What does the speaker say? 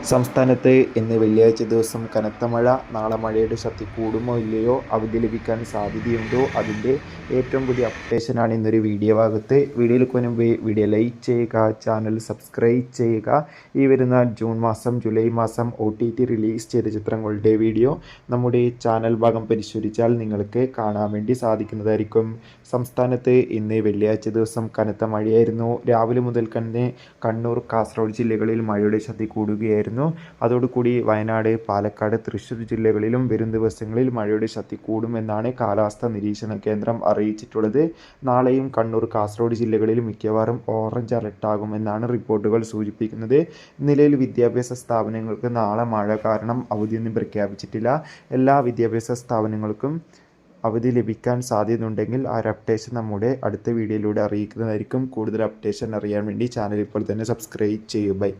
സംസ്ഥാനത്ത് ഇന്ന് വെള്ളിയാഴ്ച ദിവസം കനത്ത മഴ. നാളെ മഴയുടെ ശക്തി കൂടുമോ ഇല്ലയോ, അവധി ലഭിക്കാൻ സാധ്യതയുണ്ടോ, അതിൻ്റെ ഏറ്റവും പുതിയ അപ്ഡേഷനാണ് ഇന്നൊരു വീഡിയോ ഭാഗത്ത്. വീഡിയോയിലേക്ക് മുൻപ് വീഡിയോ ലൈക്ക് ചെയ്യുക, ചാനൽ സബ്സ്ക്രൈബ് ചെയ്യുക. ഈ വരുന്ന ജൂൺ മാസം ജൂലൈ മാസം OTT റിലീസ് ചെയ്ത ചിത്രങ്ങളുടെ വീഡിയോ നമ്മുടെ ചാനൽ ഭാഗം പരിശോധിച്ചാൽ നിങ്ങൾക്ക് കാണാൻ വേണ്ടി സാധിക്കുന്നതായിരിക്കും. സംസ്ഥാനത്ത് ഇന്ന് വെള്ളിയാഴ്ച ദിവസം കനത്ത മഴയായിരുന്നു. രാവിലെ മുതൽ തന്നെ കണ്ണൂർ, കാസർഗോഡ് ജില്ലകളിൽ മഴയുടെ ശക്തി കൂടുകയായിരുന്നു. അതോടുകൂടി വയനാട്, പാലക്കാട്, തൃശ്ശൂർ ജില്ലകളിലും വരും ദിവസങ്ങളിൽ മഴയുടെ ശക്തി കൂടുമെന്നാണ് കാലാവസ്ഥാ നിരീക്ഷണ കേന്ദ്രം അറിയിച്ചിട്ടുള്ളത്. നാളെയും കണ്ണൂർ, കാസർഗോഡ് ജില്ലകളിൽ മിക്കവാറും ഓറഞ്ച് അലർട്ടാകുമെന്നാണ് റിപ്പോർട്ടുകൾ സൂചിപ്പിക്കുന്നത്. നിലവിൽ വിദ്യാഭ്യാസ സ്ഥാപനങ്ങൾക്ക് നാളെ മഴ കാരണം അവധിയൊന്നും പ്രഖ്യാപിച്ചിട്ടില്ല. എല്ലാ വിദ്യാഭ്യാസ സ്ഥാപനങ്ങൾക്കും അവധി ലഭിക്കാൻ സാധ്യതയുണ്ടെങ്കിൽ ആ ഒരു അപ്ഡേഷൻ നമ്മുടെ അടുത്ത വീഡിയോയിലൂടെ അറിയിക്കുന്നതായിരിക്കും. കൂടുതൽ അപ്ഡേഷൻ അറിയാൻ വേണ്ടി ചാനൽ ഇപ്പോൾ തന്നെ സബ്സ്ക്രൈബ് ചെയ്യൂ. ബൈ.